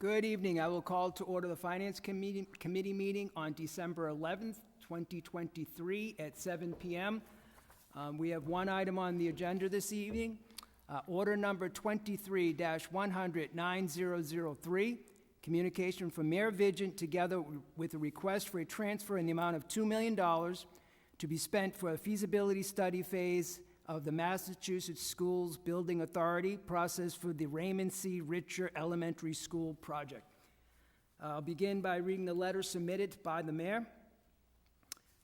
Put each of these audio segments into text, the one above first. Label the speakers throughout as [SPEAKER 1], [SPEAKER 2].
[SPEAKER 1] Good evening. I will call to order the Finance Committee meeting on December 11th, 2023 at 7 p.m. We have one item on the agenda this evening, order number 23-100-9003, communication from Mayor Vigent together with a request for a transfer in the amount of $2 million to be spent for a feasibility study phase of the Massachusetts Schools Building Authority process for the Raymond C. Richer Elementary School project. I'll begin by reading the letter submitted by the Mayor.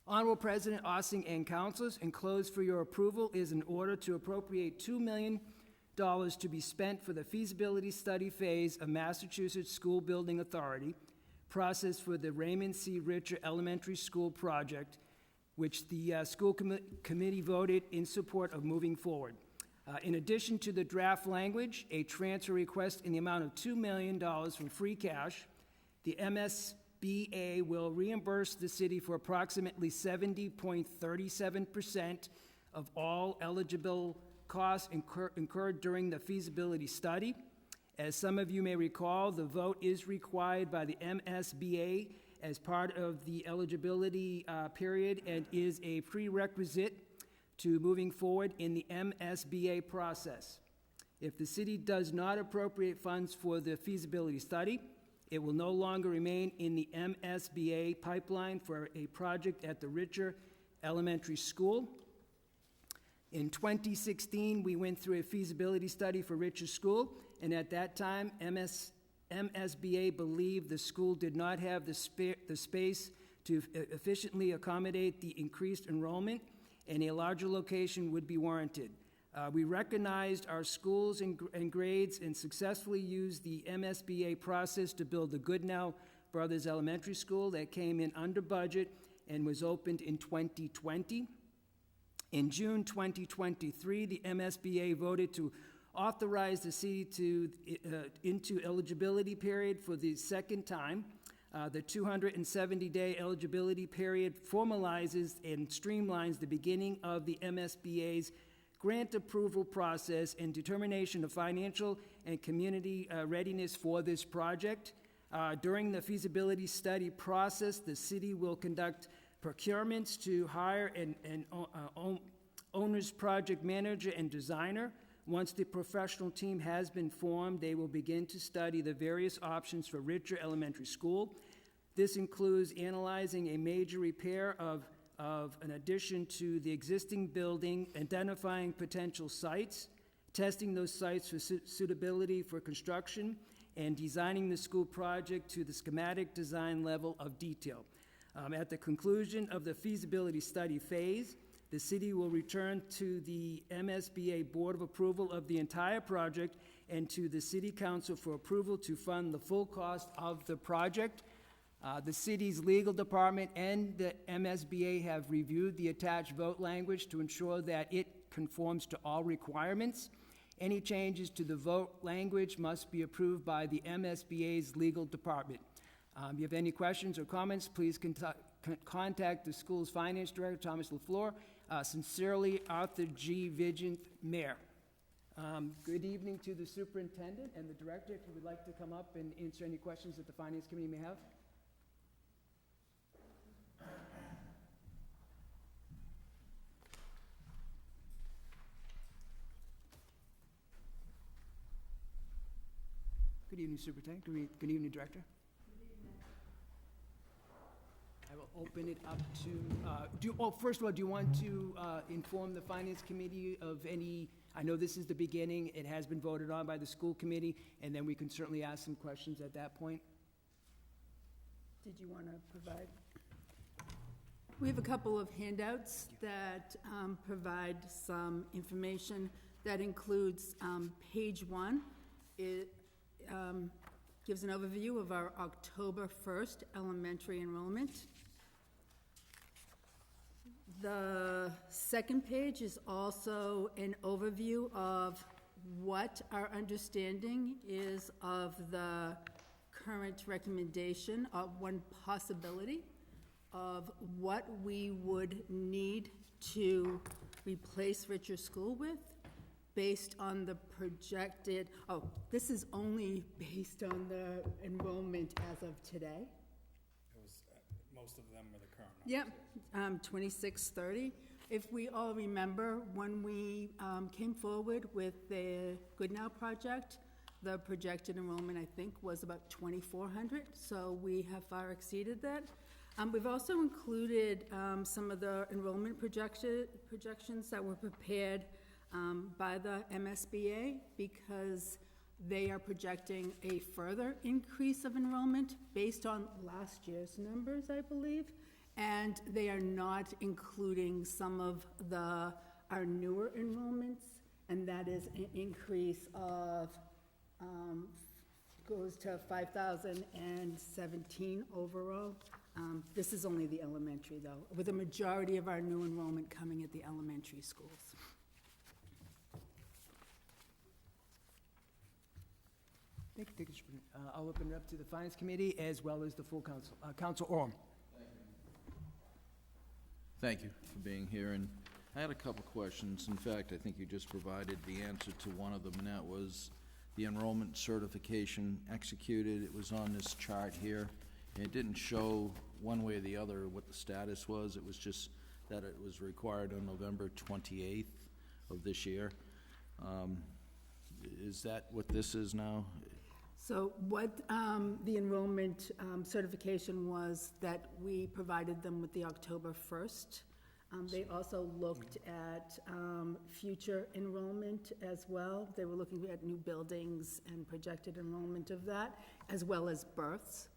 [SPEAKER 1] Honorable President Ossing and Councilors, enclosed for your approval is an order to appropriate $2 million to be spent for the feasibility study phase of Massachusetts School Building Authority process for the Raymond C. Richer Elementary School project, which the school committee voted in support of moving forward. In addition to the draft language, a transfer request in the amount of $2 million from free cash, the MSBA will reimburse the city for approximately 70.37% of all eligible costs incurred during the feasibility study. As some of you may recall, the vote is required by the MSBA as part of the eligibility period and is a prerequisite to moving forward in the MSBA process. If the city does not appropriate funds for the feasibility study, it will no longer remain in the MSBA pipeline for a project at the Richer Elementary School. In 2016, we went through a feasibility study for Richer School, and at that time, MSBA believed the school did not have the space to efficiently accommodate the increased enrollment, and a larger location would be warranted. We recognized our schools and grades and successfully used the MSBA process to build the Goodnow Brothers Elementary School that came in under budget and was opened in 2020. In June 2023, the MSBA voted to authorize the city into eligibility period for the second time. The 270-day eligibility period formalizes and streamlines the beginning of the MSBA's grant approval process and determination of financial and community readiness for this project. During the feasibility study process, the city will conduct procurements to hire an owner's project manager and designer. Once the professional team has been formed, they will begin to study the various options for Richer Elementary School. This includes analyzing a major repair of an addition to the existing building, identifying potential sites, testing those sites for suitability for construction, and designing the school project to the schematic design level of detail. At the conclusion of the feasibility study phase, the city will return to the MSBA Board of Approval of the entire project and to the City Council for approval to fund the full cost of the project. The city's legal department and the MSBA have reviewed the attached vote language to ensure that it conforms to all requirements. Any changes to the vote language must be approved by the MSBA's legal department. If you have any questions or comments, please contact the school's finance director, Thomas LaFleur. Sincerely, Arthur G. Vigent, Mayor. Good evening to the superintendent and the director. If you would like to come up and answer any questions that the finance committee may have. Good evening, Superintendent. Good evening, Director. I will open it up to, first of all, do you want to inform the Finance Committee of any, I know this is the beginning, it has been voted on by the school committee, and then we can certainly ask some questions at that point.
[SPEAKER 2] Did you want to provide? We have a couple of handouts that provide some information. That includes page 1. It gives an overview of our October 1st elementary enrollment. The second page is also an overview of what our understanding is of the current recommendation of one possibility of what we would need to replace Richer School with. based on the projected, this is only based on the enrollment as of today.
[SPEAKER 3] It was, most of them were the current numbers.
[SPEAKER 2] Yep, 2630. If we all remember, when we came forward with the Good Now project, the projected enrollment, I think, was about 2,400, so we have far exceeded that. We've also included some of the enrollment projections that were prepared by the MSBA, because they are projecting a further increase of enrollment based on last year's numbers, I believe, and they are not including some of our newer enrollments, and that is an increase of, goes to 5,017 overall. This is only the elementary, though, with a majority of our new enrollment coming at the elementary schools.
[SPEAKER 1] Thank you. I'll open it up to the Finance Committee as well as the full council. Council Orm.
[SPEAKER 4] Thank you for being here, and I had a couple questions. In fact, I think you just provided the answer to one of them, and that was the enrollment certification executed. It was on this chart here, and it didn't show one way or the other what the status was. It was just that it was required on November 28th of this year. Is that what this is now?
[SPEAKER 2] So what the enrollment certification was, that we provided them with the October 1st. They also looked at future enrollment as well. They were looking at new buildings and projected enrollment of that, as well as births.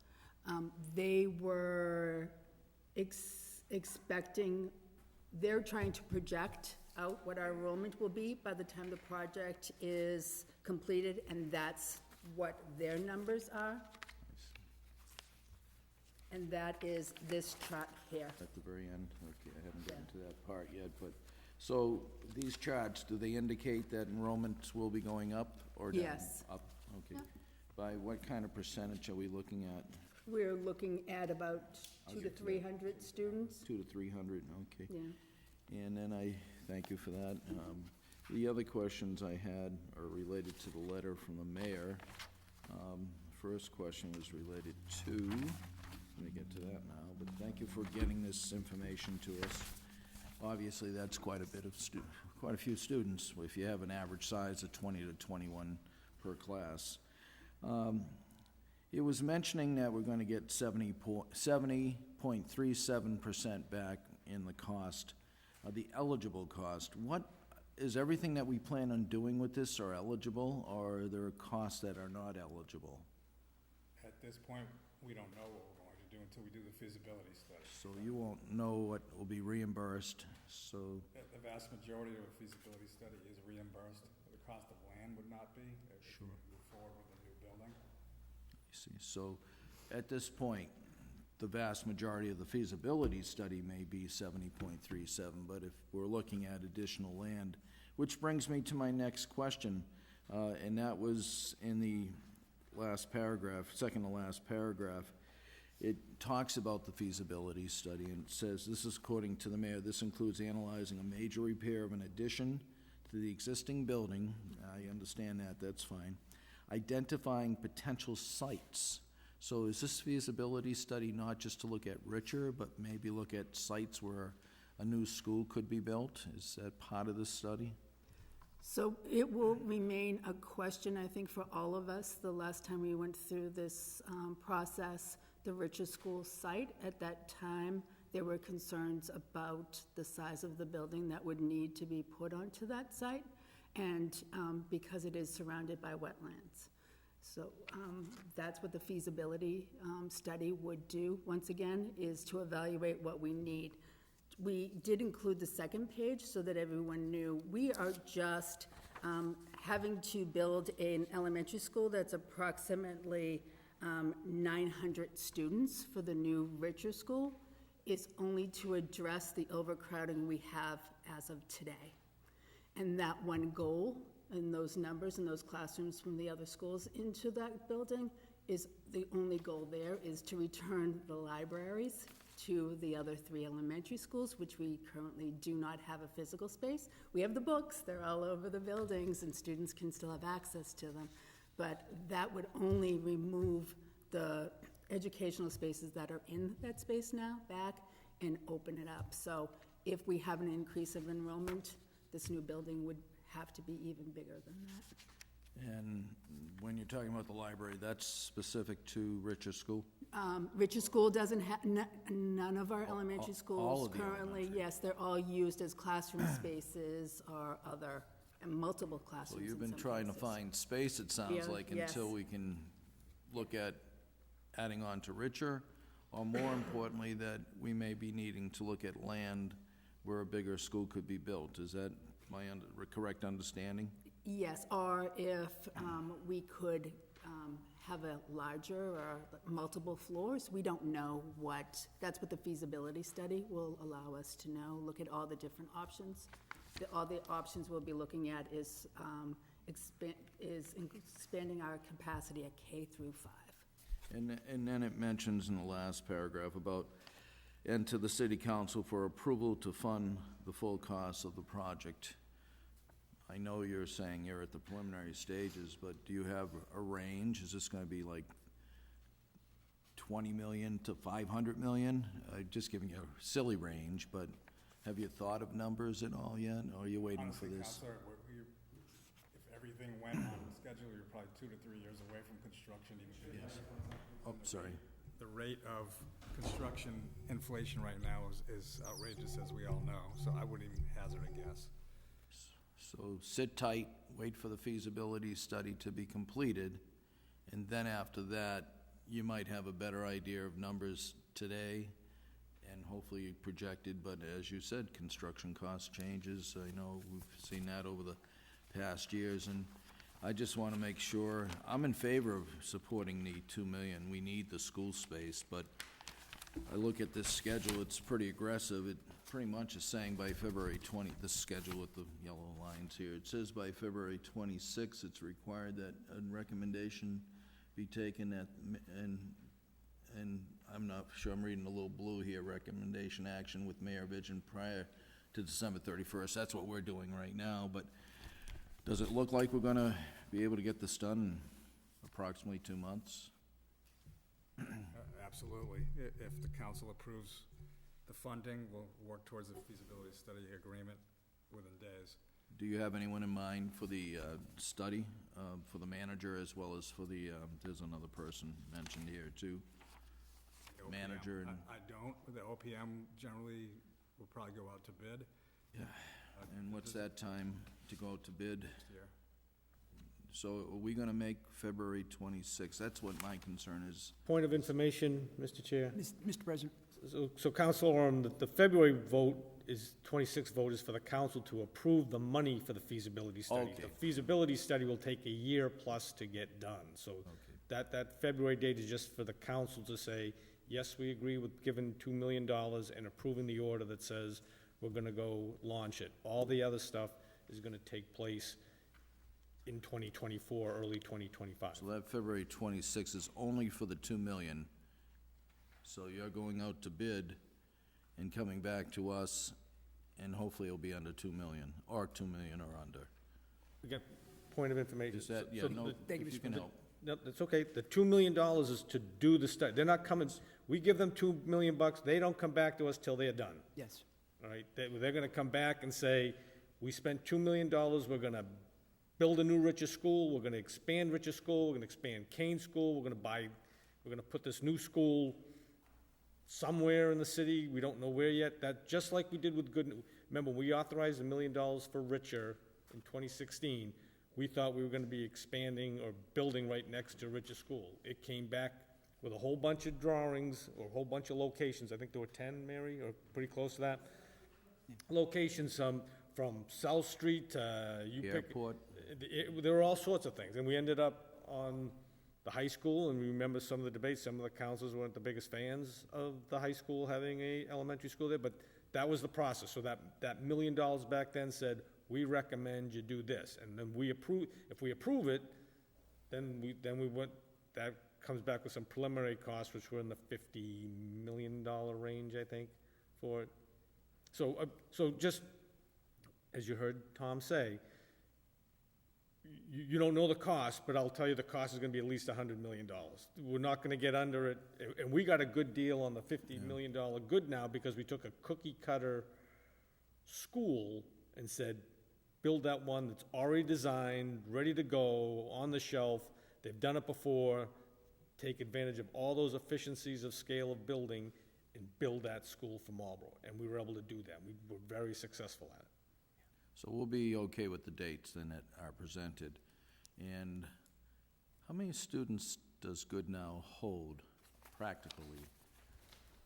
[SPEAKER 2] They were expecting, they're trying to project out what our enrollment will be by the time the project is completed, and that's what their numbers are. And that is this chart here.
[SPEAKER 4] At the very end? Okay, I haven't gotten to that part yet, but, so these charts, do they indicate that enrollments will be going up or down?
[SPEAKER 2] Yes.
[SPEAKER 4] Up, okay.
[SPEAKER 2] Yeah.
[SPEAKER 4] By what kind of percentage are we looking at?
[SPEAKER 2] We're looking at about
[SPEAKER 4] I'll
[SPEAKER 2] 200 to
[SPEAKER 4] get to that.
[SPEAKER 2] 300 students.
[SPEAKER 4] 200 to 300, okay.
[SPEAKER 2] Yeah.
[SPEAKER 4] And then I thank you for that. The other questions I had are related to the letter from the mayor. First question was related to, let me get to that now, but thank you for getting this information to us. Obviously, that's quite a bit of quite a few students, if you have an average size of 20 to 21 per class. It was mentioning that we're going to get 70.37% back in the cost, the eligible cost. What is everything that we plan on doing with this are eligible, or are there costs that are not eligible?
[SPEAKER 3] At this point, we don't know what we're going to do until we do the feasibility study.
[SPEAKER 4] So you won't know what will be reimbursed, so,
[SPEAKER 3] The vast majority of a feasibility study is reimbursed. The cost of land would not be, if we move forward with a new building.
[SPEAKER 4] you see, so at this point, the vast majority of the feasibility study may be 70.37, but if we're looking at additional land, which brings me to my next question, and that was in the last paragraph, second to last paragraph. It talks about the feasibility study, and it says, this is according to the mayor, this includes analyzing a major repair of an addition to the existing building. I understand that, that's fine. Identifying potential sites. So is this feasibility study not just to look at Richer, but maybe look at sites where a new school could be built? Is that part of this study?
[SPEAKER 2] So it will remain a question, I think, for all of us. The last time we went through this process, the Richer School site, at that time, there were concerns about the size of the building that would need to be put onto that site, and because it is surrounded by wetlands. So that's what the feasibility study would do, once again, is to evaluate what we need. We did include the second page so that everyone knew we are just having to build an elementary school that's approximately 900 students for the new Richer School. It's only to address the overcrowding we have as of today. And that one goal, and those numbers and those classrooms from the other schools into that building, is the only goal there, is to return the libraries to the other 3 elementary schools, which we currently do not have a physical space. We have the books, they're all over the buildings, and students can still have access to them. But that would only remove the educational spaces that are in that space now back and open it up. So if we have an increase of enrollment, this new building would have to be even bigger than that.
[SPEAKER 4] And when you're talking about the library, that's specific to Richer School?
[SPEAKER 2] Richer School doesn't have, none of our elementary
[SPEAKER 4] all
[SPEAKER 2] schools
[SPEAKER 4] of the
[SPEAKER 2] currently,
[SPEAKER 4] elementary.
[SPEAKER 2] yes, they're all used as classroom spaces or other, and multiple
[SPEAKER 4] So
[SPEAKER 2] classrooms
[SPEAKER 4] you've
[SPEAKER 2] in
[SPEAKER 4] been
[SPEAKER 2] some
[SPEAKER 4] trying to
[SPEAKER 2] cases.
[SPEAKER 4] find space, it sounds
[SPEAKER 2] Yeah,
[SPEAKER 4] like,
[SPEAKER 2] yes.
[SPEAKER 4] until we can look at adding on to Richer, or more importantly, that we may be needing to look at land where a bigger school could be built. Is that my correct understanding?
[SPEAKER 2] Yes, or if we could have a larger or multiple floors, we don't know what, that's what the feasibility study will allow us to know, look at all the different options. All the options we'll be looking at is expanding our capacity at K through 5.
[SPEAKER 4] And then it mentions in the last paragraph about, and to the city council for approval to fund the full cost of the project. I know you're saying you're at the preliminary stages, but do you have a range? Is this gonna be like 20 million to 500 million? Just giving you a silly range, but have you thought of numbers at all yet, or are you waiting for
[SPEAKER 3] Honestly,
[SPEAKER 4] this?
[SPEAKER 3] Counselor, if everything went on schedule, you're probably 2 to 3 years away from construction even.
[SPEAKER 4] Yes. Oh, sorry.
[SPEAKER 3] The rate of construction inflation right now is outrageous, as we all know, so I wouldn't even hazard a guess.
[SPEAKER 4] So sit tight, wait for the feasibility study to be completed, and then after that, you might have a better idea of numbers today and hopefully projected, but as you said, construction cost changes. I know we've seen that over the past years, and I just want to make sure, I'm in favor of supporting the 2 million. We need the school space, but I look at this schedule, it's pretty aggressive. It pretty much is saying by February 20, this schedule with the yellow lines here, it says by February 26, it's required that a recommendation be taken at, and I'm not sure, I'm reading a little blue here, recommendation action with Mayor Vision prior to December 31st. That's what we're doing right now, but does it look like we're gonna be able to get this done in approximately 2 months?
[SPEAKER 3] Absolutely. If the council approves the funding, we'll work towards a feasibility study agreement within days.
[SPEAKER 4] Do you have anyone in mind for the study, for the manager as well as for the, there's another person mentioned here too?
[SPEAKER 3] The OPM,
[SPEAKER 4] Manager and,
[SPEAKER 3] I don't. The OPM generally will probably go out to bid
[SPEAKER 4] yeah, and what's that time to go out to bid?
[SPEAKER 3] next year.
[SPEAKER 4] So are we gonna make February 26th? That's what my concern is.
[SPEAKER 5] Point of information, Mr. Chair.
[SPEAKER 1] Mr. President,
[SPEAKER 5] So Council, the February vote is, 26th vote is for the council to approve the money for the feasibility study.
[SPEAKER 4] Okay.
[SPEAKER 5] The feasibility study will take a year plus to get done. So that February date is just for the council to say, yes, we agree with giving $2 million and approving the order that says we're gonna go launch it. All the other stuff is gonna take place in 2024, early 2025.
[SPEAKER 4] So that February 26th is only for the 2 million. So you're going out to bid and coming back to us, and hopefully it'll be under 2 million, or 2 million or under.
[SPEAKER 5] Again, point of information.
[SPEAKER 4] Is that, yeah,
[SPEAKER 5] So
[SPEAKER 4] no,
[SPEAKER 1] Thank you,
[SPEAKER 4] if you
[SPEAKER 1] Mr.
[SPEAKER 4] can
[SPEAKER 1] President.
[SPEAKER 4] help.
[SPEAKER 5] No, that's okay. The $2 million is to do the study. They're not coming, we give them $2 million, they don't come back to us till they're done,
[SPEAKER 1] yes.
[SPEAKER 5] all right? They're gonna come back and say, we spent $2 million, we're gonna build a new Richer School, we're gonna expand Richer School, we're gonna expand Kane School, we're gonna put this new school somewhere in the city, we don't know where yet. That, just like we did with remember, we authorized $1 million for Richer in 2016. We thought we were gonna be expanding or building right next to Richer School. It came back with a whole bunch of drawings, or a whole bunch of locations. I think there were 10, Mary, or pretty close to that. Locations, from South Street to, you pick.
[SPEAKER 4] Airport.
[SPEAKER 5] There were all sorts of things, and we ended up on the high school, and we remember some of the debates. Some of the councils weren't the biggest fans of the high school having a elementary school there, but that was the process. So that $1 million back then said, we recommend you do this, and then we approve. If we approve it, then we went. That comes back with some preliminary costs, which were in the $50 million range, I think, for it. So just, as you heard Tom say, you don't know the cost, but I'll tell you the cost is gonna be at least $100 million. We're not gonna get under it, and we got a good deal on the $50 million good now, because we took a cookie cutter school and said, build that one that's already designed, ready to go, on the shelf. They've done it before. Take advantage of all those efficiencies of scale of building and build that school for Marlborough. And we were able to do that. We were very successful at it.
[SPEAKER 4] So we'll be okay with the dates then that are presented. And how many students does Goodnow hold practically?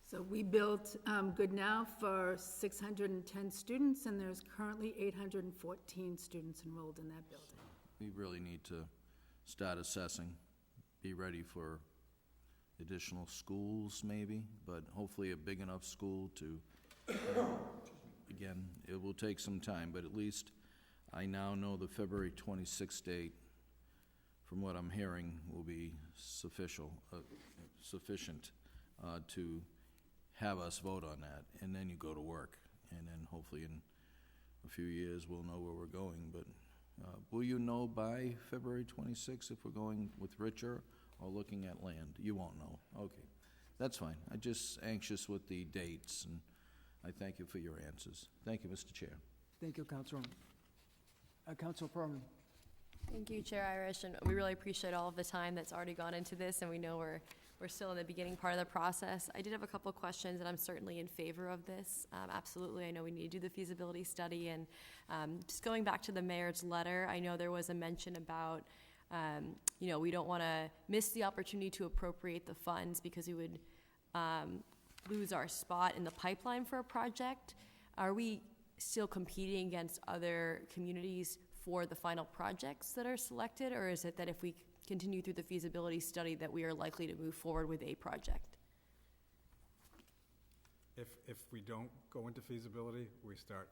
[SPEAKER 2] So we built Good Now for 610 students, and there's currently 814 students enrolled in that building.
[SPEAKER 4] We really need to start assessing, be ready for additional schools maybe, but hopefully a big enough school to, again, it will take some time, but at least I now know the February 26th date, from what I'm hearing, will be sufficient to have us vote on that, and then you go to work, and then hopefully in a few years we'll know where we're going, but will you know by February 26th if we're going with Richer or looking at land? You won't know. Okay, that's fine. I'm just anxious with the dates, and I thank you for your answers. Thank you, Mr. Chair.
[SPEAKER 1] Thank you, Councilor. Councilor Perman.
[SPEAKER 6] Thank you, Chair Irish, and we really appreciate all of the time that's already gone into this, and we know we're still in the beginning part of the process. I did have a couple of questions, and I'm certainly in favor of this. Absolutely, I know we need to do the feasibility study, and just going back to the mayor's letter, I know there was a mention about, we don't want to miss the opportunity to appropriate the funds because we would lose our spot in the pipeline for a project. Are we still competing against other communities for the final projects that are selected, or is it that if we continue through the feasibility study that we are likely to move forward with a project?
[SPEAKER 3] If we don't go into feasibility, we start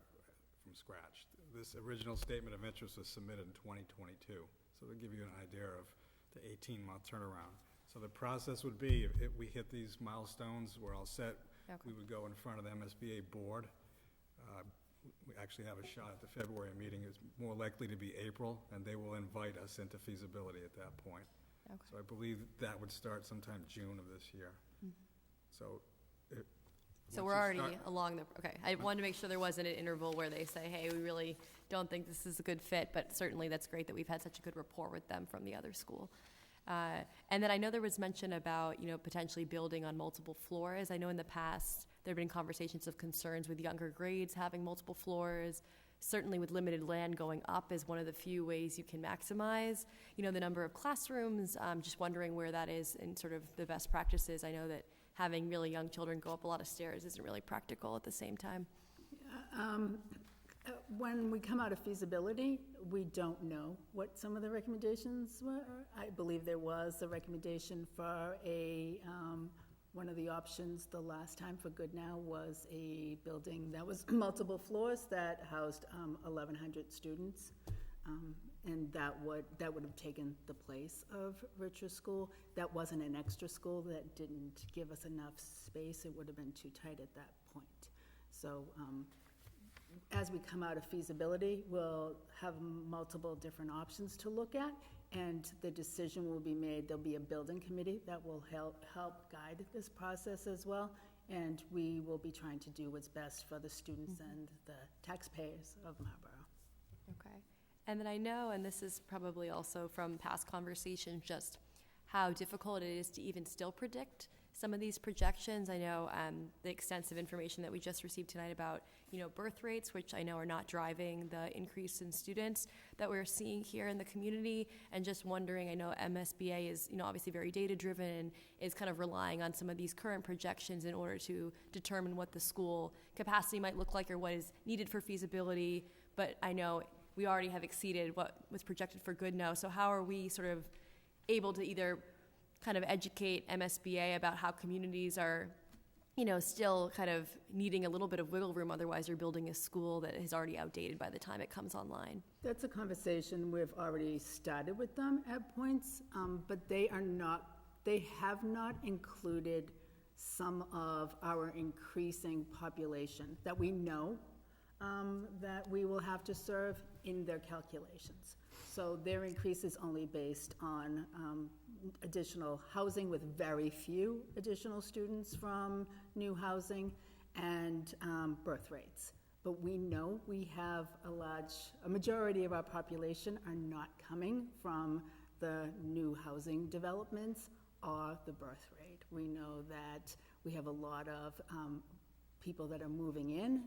[SPEAKER 3] from scratch. This original statement of interest was submitted in 2022, so to give you an idea of the 18-month turnaround. So the process would be, if we hit these milestones, we're all set,
[SPEAKER 6] Okay.
[SPEAKER 3] we would go in front of the MSBA board. We actually have a shot at the February meeting. It's more likely to be April, and they will invite us into feasibility at that point.
[SPEAKER 6] Okay.
[SPEAKER 3] So I believe that would start sometime June of this year. So
[SPEAKER 6] So we're already along the, okay, I wanted to make sure there wasn't an interval where they say, hey, we really don't think this is a good fit, but certainly that's great that we've had such a good rapport with them from the other school. And then I know there was mention about, potentially building on multiple floors. I know in the past, there have been conversations of concerns with younger grades having multiple floors. Certainly with limited land, going up is one of the few ways you can maximize, the number of classrooms. Just wondering where that is in sort of the best practices. I know that having really young children go up a lot of stairs isn't really practical at the same time.
[SPEAKER 2] When we come out of feasibility, we don't know what some of the recommendations were. I believe there was a recommendation for one of the options the last time for Good Now was a building that was multiple floors that housed 1,100 students. And that would have taken the place of Richer School. That wasn't an extra school, that didn't give us enough space. It would have been too tight at that point. So as we come out of feasibility, we'll have multiple different options to look at, and the decision will be made. There'll be a building committee that will help guide this process as well, and we will be trying to do what's best for the students and the taxpayers of Marlborough.
[SPEAKER 6] Okay. And then I know, and this is probably also from past conversations, just how difficult it is to even still predict some of these projections. I know the extensive information that we just received tonight about, birth rates, which I know are not driving the increase in students that we're seeing here in the community. And just wondering, I know MSBA is, obviously very data-driven and is kind of relying on some of these current projections in order to determine what the school capacity might look like or what is needed for feasibility. But I know we already have exceeded what was projected for Good Now. So how are we sort of able to either kind of educate MSBA about how communities are, still kind of needing a little bit of wiggle room, otherwise you're building a school that is already outdated by the time it comes online?
[SPEAKER 2] That's a conversation we've already started with them at points, but they are not They have not included some of our increasing population that we know that we will have to serve in their calculations. So their increase is only based on additional housing with very few additional students from new housing and birth rates. But we know we have a majority of our population are not coming from the new housing developments or the birth rate. We know that we have a lot of people that are moving in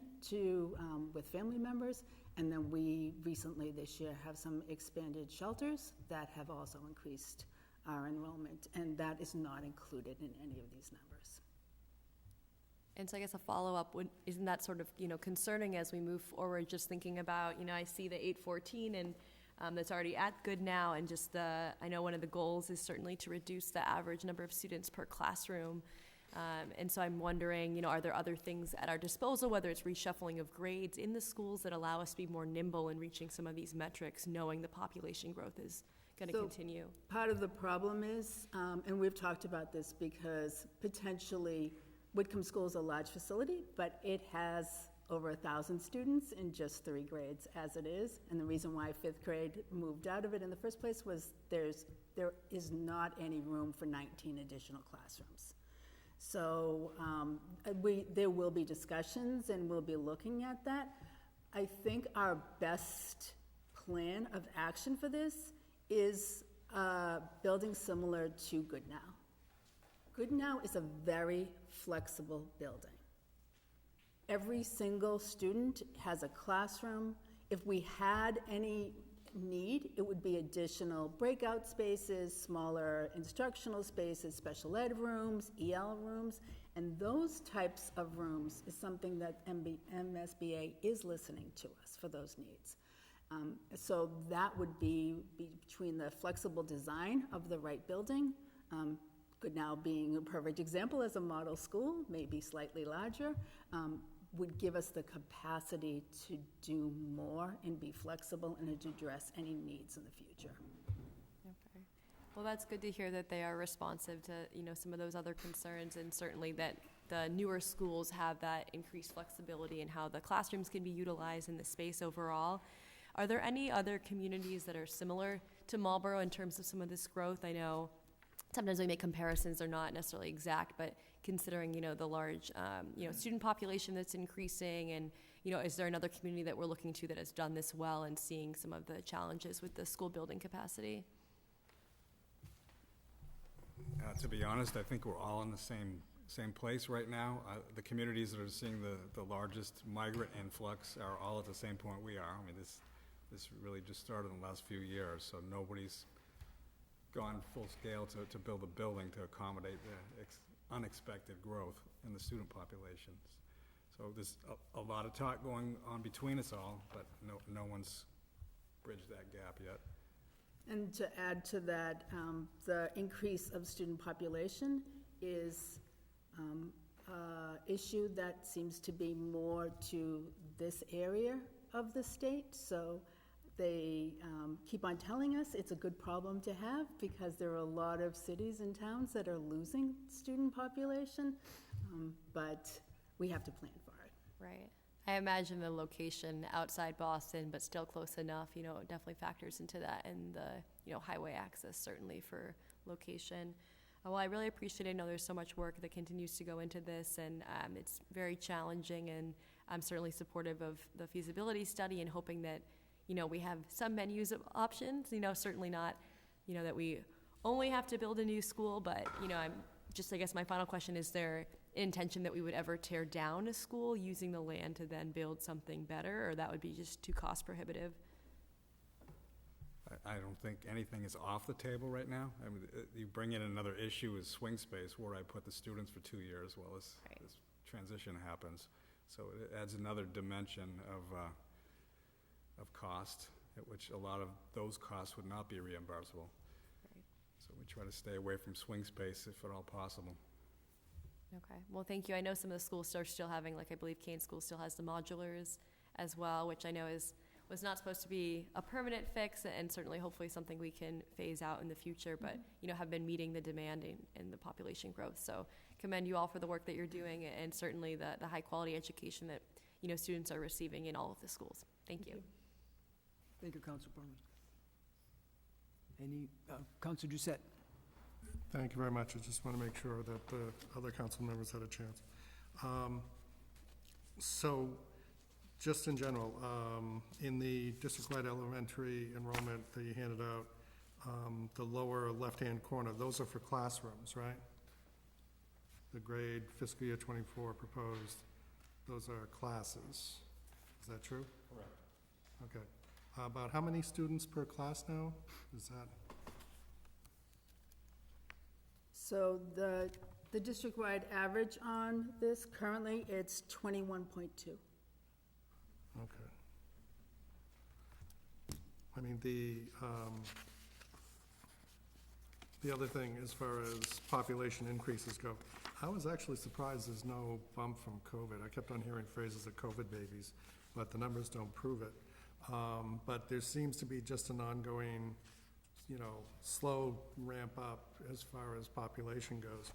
[SPEAKER 2] with family members, and then we recently this year have some expanded shelters that have also increased our enrollment, and that is not included in any of these numbers.
[SPEAKER 6] And so I guess a follow-up, isn't that sort of, concerning as we move forward, just thinking about, I see the 814 and that's already at good now, and just I know one of the goals is certainly to reduce the average number of students per classroom. And so I'm wondering, are there other things at our disposal, whether it's reshuffling of grades in the schools that allow us to be more nimble in reaching some of these metrics, knowing the population growth is going to continue?
[SPEAKER 2] Part of the problem is, and we've talked about this, because potentially Whitcomb School is a large facility, but it has over 1,000 students in just 3 grades as it is. And the reason why 5th grade moved out of it in the first place was there is not any room for 19 additional classrooms. So there will be discussions, and we'll be looking at that. I think our best plan of action for this is building similar to Goodnow. Goodnow is a very flexible building. Every single student has a classroom. If we had any need, it would be additional breakout spaces, smaller instructional spaces, special ed rooms, EL rooms, and those types of rooms is something that MSBA is listening to us for those needs. So that would be between the flexible design of the right building, Goodnow being a perfect example as a model school, maybe slightly larger, would give us the capacity to do more and be flexible and to address any needs in the future.
[SPEAKER 6] Okay. Well, that's good to hear that they are responsive to, some of those other concerns, and certainly that the newer schools have that increased flexibility in how the classrooms can be utilized in the space overall. Are there any other communities that are similar to Marlborough in terms of some of this growth? I know sometimes we make comparisons, they're not necessarily exact, but considering, the large, student population that's increasing, and, is there another community that we're looking to that has done this well and seeing some of the challenges with the school building capacity?
[SPEAKER 3] To be honest, I think we're all in the same place right now. The communities that are seeing the largest migrant influx are all at the same point we are. I mean, this really just started in the last few years, so nobody's gone full scale to build a building to accommodate the unexpected growth in the student populations. So there's a lot of talk going on between us all, but no one's bridged that gap yet.
[SPEAKER 2] And to add to that, the increase of student population is an issue that seems to be more to this area of the state. So they keep on telling us it's a good problem to have, because there are a lot of cities and towns that are losing student population, but we have to plan for it.
[SPEAKER 6] Right. I imagine the location outside Boston, but still close enough, definitely factors into that, and the, highway access certainly for location. Well, I really appreciate it. I know there's so much work that continues to go into this, and it's very challenging, and I'm certainly supportive of the feasibility study and hoping that, we have some menus of options, certainly not, that we only have to build a new school, but, I'm just, I guess my final question, is there intention that we would ever tear down a school using the land to then build something better, or that would be just too cost prohibitive?
[SPEAKER 3] I don't think anything is off the table right now. I mean, you bring in another issue is swing space, where I put the students for 2 years while this transition happens. So it adds another dimension of cost, at which a lot of those costs would not be reimbursable.
[SPEAKER 6] Right.
[SPEAKER 3] So we try to stay away from swing space if at all possible.
[SPEAKER 6] Okay, well, thank you. I know some of the schools are still having, like I believe Kane School still has the modulars as well, which I know is was not supposed to be a permanent fix, and certainly, hopefully, something we can phase out in the future, but, have been meeting the demand and the population growth. So commend you all for the work that you're doing, and certainly the high-quality education that, students are receiving in all of the schools. Thank you.
[SPEAKER 1] Thank you, Council Barnes. Any, Council Doucette?
[SPEAKER 7] Thank you very much. I just want to make sure that the other council members had a chance. So, just in general, in the district-wide elementary enrollment that you handed out, the lower left-hand corner, those are for classrooms, right? The grade fiscal year '24 proposed, those are classes. Is that true?
[SPEAKER 3] Correct.
[SPEAKER 7] Okay. About how many students per class now? Is that?
[SPEAKER 2] So the district-wide average on this, currently, it's 21.2.
[SPEAKER 7] Okay. I mean, the other thing, as far as population increases go, I was actually surprised there's no bump from COVID. I kept on hearing phrases of COVID babies, but the numbers don't prove it. But there seems to be just an ongoing, slow ramp up as far as population goes.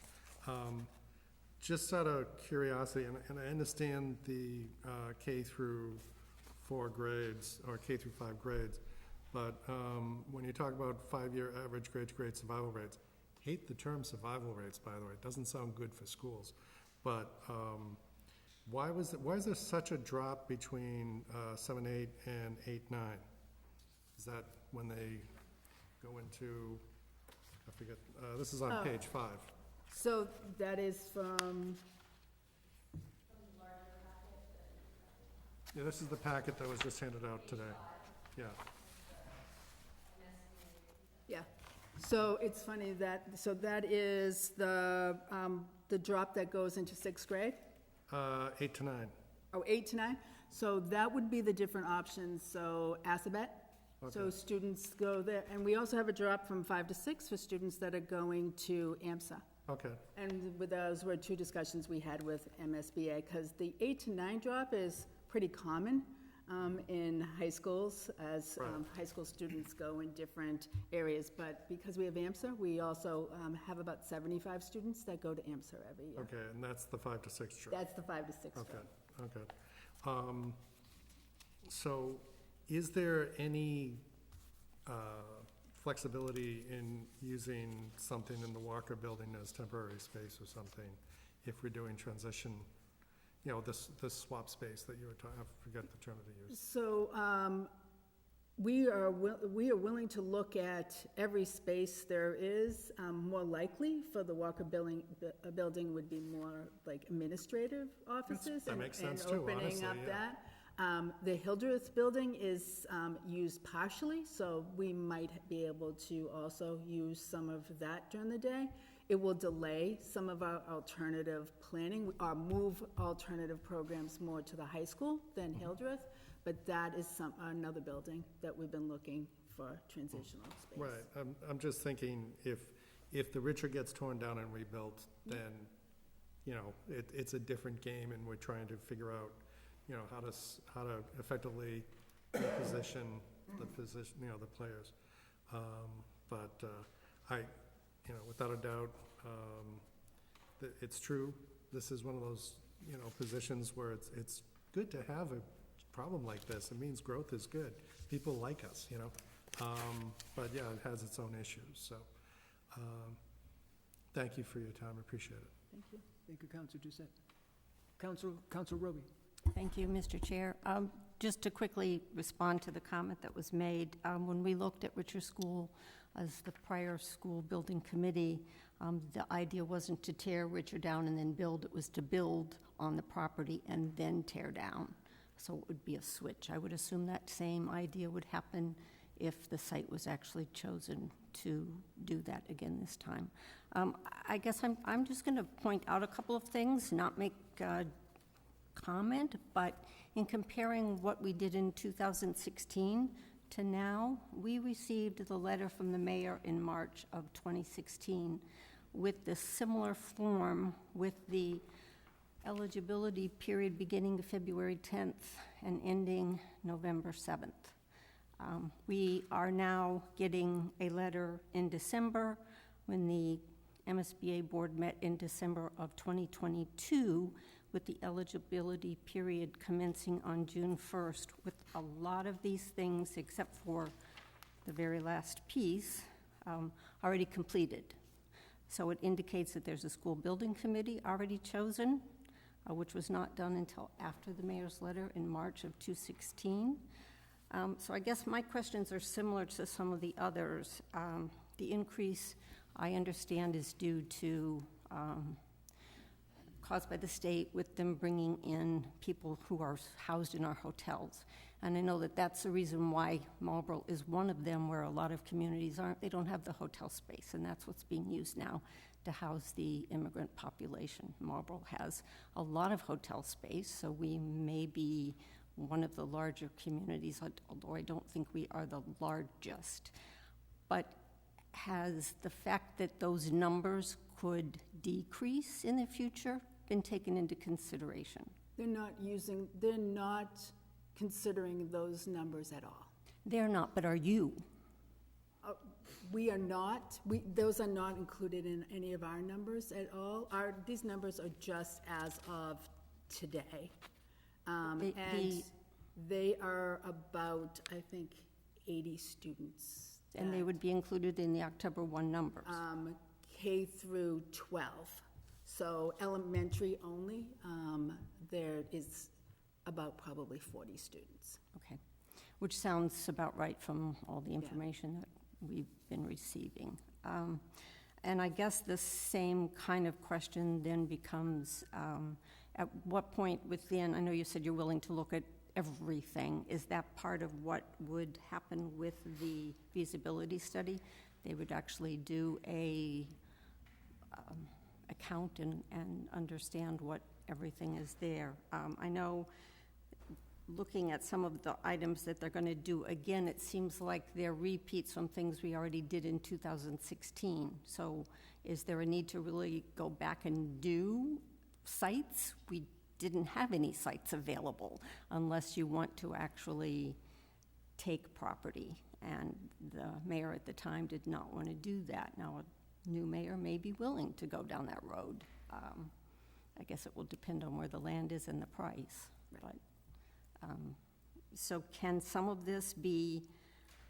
[SPEAKER 7] Just out of curiosity, and I understand the K through 4 grades, or K through 5 grades, but when you talk about 5-year average grade survival rates, hate the term survival rates, by the way, it doesn't sound good for schools, but why is there such a drop between 7-8 and 8-9? Is that when they go into, I forget, this is on page 5.
[SPEAKER 2] So that is from,
[SPEAKER 7] Yeah, this is the packet that was just handed out today. Yeah.
[SPEAKER 2] yeah. So it's funny so that is the drop that goes into 6th grade?
[SPEAKER 7] 8 to 9.
[SPEAKER 2] Oh, 8 to 9? So that would be the different options, so Assabet. So
[SPEAKER 7] Okay.
[SPEAKER 2] students go there, and we also have a drop from 5 to 6 for students that are going to AMSA.
[SPEAKER 7] Okay,
[SPEAKER 2] And with those were 2 discussions we had with MSBA, because the 8 to 9 drop is pretty common in high schools, as
[SPEAKER 7] Right.
[SPEAKER 2] high school students go in different areas. But because we have AMSA, we also have about 75 students that go to AMSA every year.
[SPEAKER 7] okay, and that's the 5 to 6 trip.
[SPEAKER 2] That's the 5 to 6
[SPEAKER 7] Okay,
[SPEAKER 2] drop.
[SPEAKER 7] okay. So is there any flexibility in using something in the Walker building as temporary space or something if we're doing transition, this swap space that you were talking, I forget the term that you used.
[SPEAKER 2] So we are willing to look at every space there is. More likely for the Walker building would be more like administrative offices.
[SPEAKER 7] That
[SPEAKER 2] and-
[SPEAKER 7] makes sense
[SPEAKER 2] and
[SPEAKER 7] too,
[SPEAKER 2] opening
[SPEAKER 7] honestly,
[SPEAKER 2] up
[SPEAKER 7] yeah.
[SPEAKER 2] that. The Hildreth building is used partially, so we might be able to also use some of that during the day. It will delay some of our alternative planning, or move alternative programs more to the high school than Hildreth, but that is another building that we've been looking for transitional space.
[SPEAKER 7] Right, I'm just thinking if the Richard gets torn down and rebuilt, then, it's a different game, and we're trying to figure out, how to effectively position the players. But without a doubt, it's true. This is one of those, positions where it's good to have a problem like this. It means growth is good. People like us, But yeah, it has its own issues, so, thank you for your time, appreciate it.
[SPEAKER 2] Thank you.
[SPEAKER 1] Thank you, Council Doucette. Council Roby?
[SPEAKER 8] Thank you, Mr. Chair. Just to quickly respond to the comment that was made, when we looked at Richer School as the prior school building committee, the idea wasn't to tear Richer down and then build, it was to build on the property and then tear down. So it would be a switch. I would assume that same idea would happen if the site was actually chosen to do that again this time. I guess I'm just going to point out a couple of things, not make comment, but in comparing what we did in 2016 to now, we received the letter from the mayor in March of 2016 with the similar form with the eligibility period beginning February 10th and ending November 7th. We are now getting a letter in December. When the MSBA board met in December of 2022, with the eligibility period commencing on June 1st, with a lot of these things, except for the very last piece, already completed. So it indicates that there's a school building committee already chosen, which was not done until after the mayor's letter in March of 2016. So I guess my questions are similar to some of the others. The increase, I understand, is due to caused by the state with them bringing in people who are housed in our hotels. And I know that that's the reason why Marlborough is one of them, where a lot of communities they don't have the hotel space, and that's what's being used now to house the immigrant population. Marlborough has a lot of hotel space, so we may be one of the larger communities, although I don't think we are the largest. But has the fact that those numbers could decrease in the future been taken into consideration?
[SPEAKER 2] They're not considering those numbers at all.
[SPEAKER 8] They're not, but are you?
[SPEAKER 2] We are not, those are not included in any of our numbers at all. These numbers are just as of today. And they are about, I think, 80 students.
[SPEAKER 8] And they would be included in the October 1 numbers?
[SPEAKER 2] K through 12. So elementary only, there is about probably 40 students.
[SPEAKER 8] Okay, which sounds about right from all the information that we've been receiving. And I guess the same kind of question then becomes, at what point within, I know you said you're willing to look at everything, is that part of what would happen with the feasibility study? They would actually do a account and understand what everything is there. I know, looking at some of the items that they're going to do, again, it seems like they're repeats from things we already did in 2016. So is there a need to really go back and do sites? We didn't have any sites available unless you want to actually take property. And the mayor at the time did not want to do that. Now, a new mayor may be willing to go down that road. I guess it will depend on where the land is and the price. But so can some of this be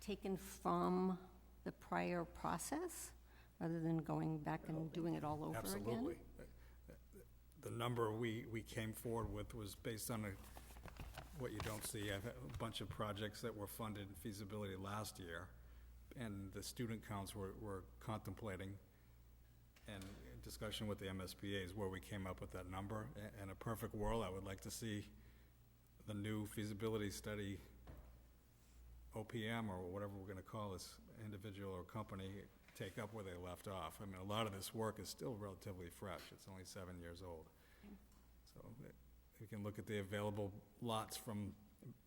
[SPEAKER 8] taken from the prior process rather than going back and doing it all over again?
[SPEAKER 3] Absolutely. The number we came forward with was based on what you don't see. I've had a bunch of projects that were funded in feasibility last year, and the student counts were contemplating, and in discussion with the MSBA is where we came up with that number. In a perfect world, I would like to see the new feasibility study, OPM, or whatever we're going to call this individual or company, take up where they left off. I mean, a lot of this work is still relatively fresh. It's only 7 years old. So you can look at the available lots from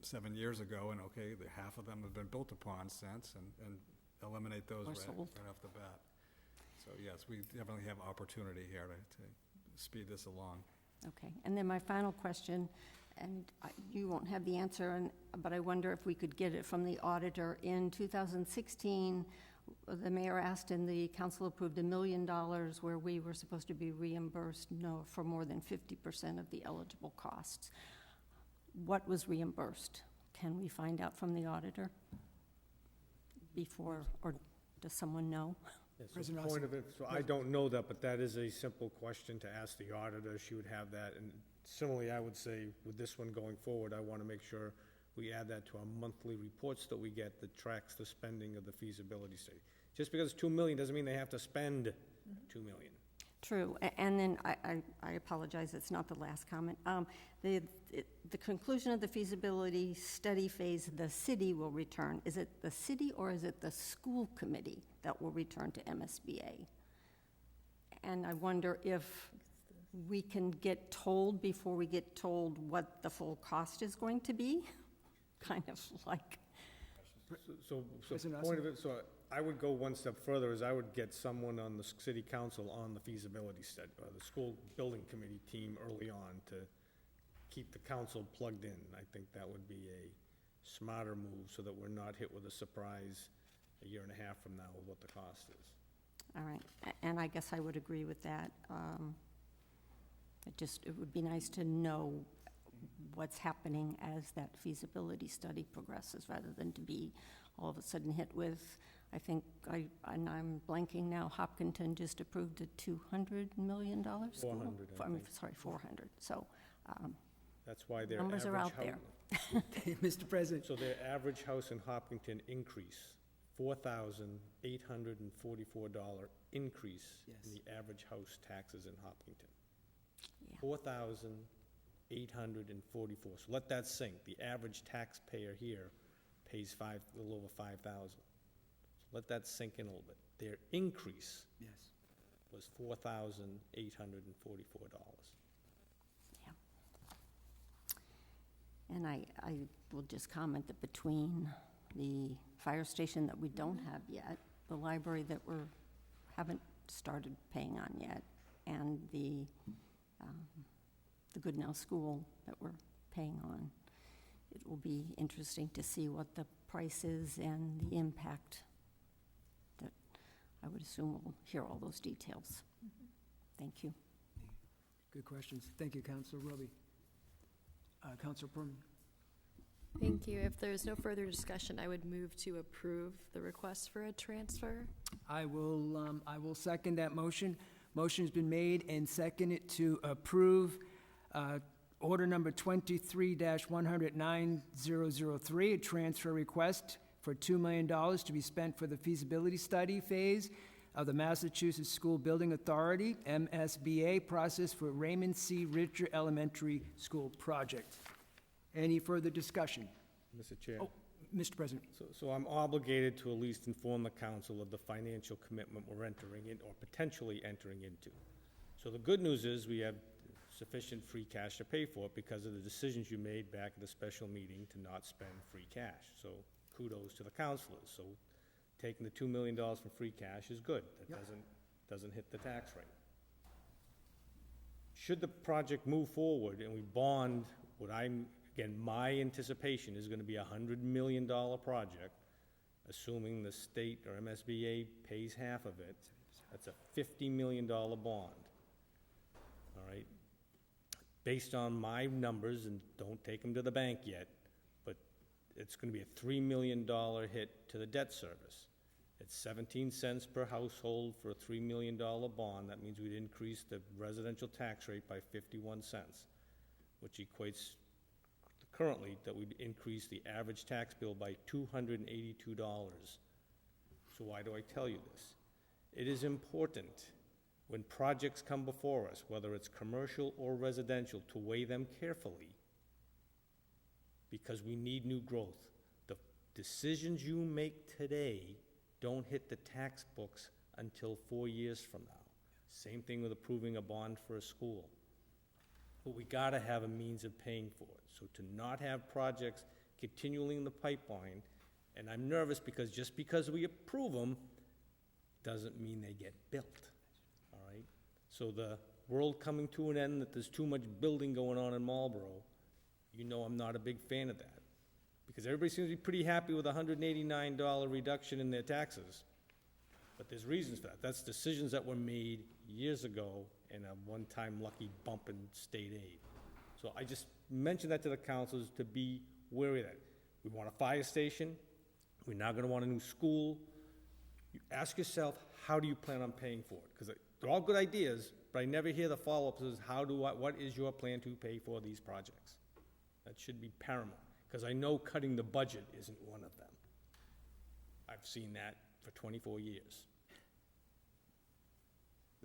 [SPEAKER 3] 7 years ago, and okay, half of them have been built upon since, and eliminate those right off the bat. So yes, we definitely have opportunity here to speed this along.
[SPEAKER 8] Okay, and then my final question, and you won't have the answer, but I wonder if we could get it from the auditor. In 2016, the mayor asked and the council approved $1 million where we were supposed to be reimbursed for more than 50% of the eligible costs. What was reimbursed? Can we find out from the auditor before, or does someone know?
[SPEAKER 5] Yes, so point of it, so I don't know that, but that is a simple question to ask the auditor. She would have that, and similarly, I would say with this one going forward, I want to make sure we add that to our monthly reports that we get that tracks the spending of the feasibility study. Just because it's $2 million doesn't mean they have to spend $2 million.
[SPEAKER 8] True, and then I apologize, it's not the last comment. The conclusion of the feasibility study phase, the city will return. Is it the city or is it the school committee that will return to MSBA? And I wonder if we can get told before we get told what the full cost is going to be, kind of like.
[SPEAKER 5] So,
[SPEAKER 1] President
[SPEAKER 5] point of it, so I would go one step further, is I would get someone on the city council on the feasibility study, or the school building committee team early on to keep the council plugged in. I think that would be a smarter move, so that we're not hit with a surprise a year and a half from now of what the cost is.
[SPEAKER 8] All right, and I guess I would agree with that. It would be nice to know what's happening as that feasibility study progresses, rather than to be all of a sudden hit with, I think, and I'm blanking now, Hopkinton just approved a $200 million school?
[SPEAKER 5] 400, I
[SPEAKER 8] I'm
[SPEAKER 5] think.
[SPEAKER 8] sorry, 400, so,
[SPEAKER 5] That's why their
[SPEAKER 8] Numbers are
[SPEAKER 5] average
[SPEAKER 8] out there.
[SPEAKER 1] Mr. President,
[SPEAKER 5] So their average house in Hopkinton increase, $4,844 increase
[SPEAKER 1] Yes.
[SPEAKER 5] in the average house taxes in Hopkinton.
[SPEAKER 8] yeah.
[SPEAKER 5] 4,844. So let that sink. The average taxpayer here pays a little over 5,000. So let that sink in a little bit. Their increase
[SPEAKER 1] yes.
[SPEAKER 5] was $4,844.
[SPEAKER 8] Yeah. And I will just comment that between the fire station that we don't have yet, the library that haven't started paying on yet, and the Goodnow School that we're paying on, it will be interesting to see what the price is and the impact. That I would assume we'll hear all those details. Thank you.
[SPEAKER 1] Good questions. Thank you, Councilor Roby. Councilor Perman.
[SPEAKER 6] Thank you. If there's no further discussion, I would move to approve the request for a transfer.
[SPEAKER 1] I will second that motion. Motion's been made and seconded to approve order number 23-100-9003, a transfer request for $2 million to be spent for the feasibility study phase of the Massachusetts School Building Authority, MSBA, process for Raymond C. Richer Elementary School project. Any further discussion?
[SPEAKER 5] Mr. Chair.
[SPEAKER 1] Oh, Mr. President.
[SPEAKER 5] So I'm obligated to at least inform the council of the financial commitment we're entering in, or potentially entering into. So the good news is we have sufficient free cash to pay for it because of the decisions you made back at the special meeting to not spend free cash. So kudos to the councilors. So taking the $2 million from free cash is good. That doesn't hit the tax rate. Should the project move forward and we bond again, my anticipation is gonna be a $100 million project, assuming the state or MSBA pays half of it. That's a $50 million bond. All right? Based on my numbers, and don't take them to the bank yet, but it's gonna be a $3 million hit to the debt service. It's 17 cents per household for a $3 million bond. That means we'd increase the residential tax rate by 51 cents, which equates currently that we'd increase the average tax bill by $282. So why do I tell you this? It is important when projects come before us, whether it's commercial or residential, to weigh them carefully, because we need new growth. The decisions you make today don't hit the tax books until 4 years from now. Same thing with approving a bond for a school. But we gotta have a means of paying for it. So to not have projects continually in the pipeline, and I'm nervous because just because we approve them, doesn't mean they get built, all right? So the world coming to an end, that there's too much building going on in Marlborough, you know I'm not a big fan of that. Because everybody seems to be pretty happy with a $189 reduction in their taxes. But there's reasons for that. That's decisions that were made years ago and a one-time lucky bump in state aid. So I just mentioned that to the councils to be wary of that. We want a fire station. We're now gonna want a new school. You ask yourself, how do you plan on paying for it? Because they're all good ideas, but I never hear the follow-up says, what is your plan to pay for these projects? That should be paramount, because I know cutting the budget isn't one of them. I've seen that for 24 years.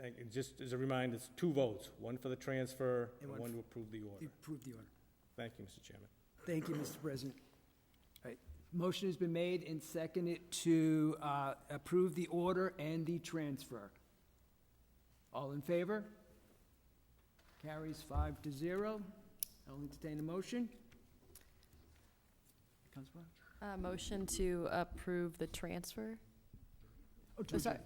[SPEAKER 5] And just as a reminder, it's 2 votes, one for the transfer and one to approve the order.
[SPEAKER 1] Approve the order.
[SPEAKER 5] Thank you, Mr. Chairman.
[SPEAKER 1] Thank you, Mr. President. All right, motion has been made and seconded to approve the order and the transfer. All in favor? Carries 5-0. I'll entertain a motion. Councilor?
[SPEAKER 6] Motion to approve the transfer?
[SPEAKER 1] Oh,
[SPEAKER 6] Oh, sorry,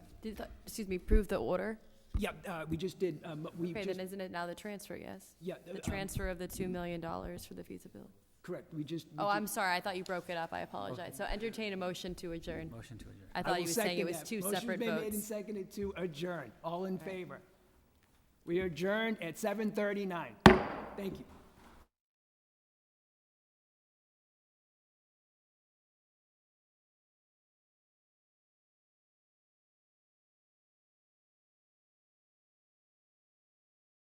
[SPEAKER 6] excuse me, approve the order?
[SPEAKER 1] Yeah, we just did, we
[SPEAKER 6] Okay,
[SPEAKER 1] just,
[SPEAKER 6] then isn't it now the transfer, yes?
[SPEAKER 1] yeah.
[SPEAKER 6] The transfer of the $2 million for the feasibility?
[SPEAKER 1] Correct, we just.
[SPEAKER 6] Oh, I'm sorry, I thought you broke it up, I apologize. So entertain a motion to adjourn.
[SPEAKER 9] Motion to adjourn.
[SPEAKER 6] I
[SPEAKER 1] I
[SPEAKER 6] thought
[SPEAKER 1] will
[SPEAKER 6] you were saying it
[SPEAKER 1] second
[SPEAKER 6] was
[SPEAKER 1] that.
[SPEAKER 6] two separate
[SPEAKER 1] Motion's been made and
[SPEAKER 6] votes.
[SPEAKER 1] seconded to adjourn. All in favor? We adjourn at 7:39. Thank you.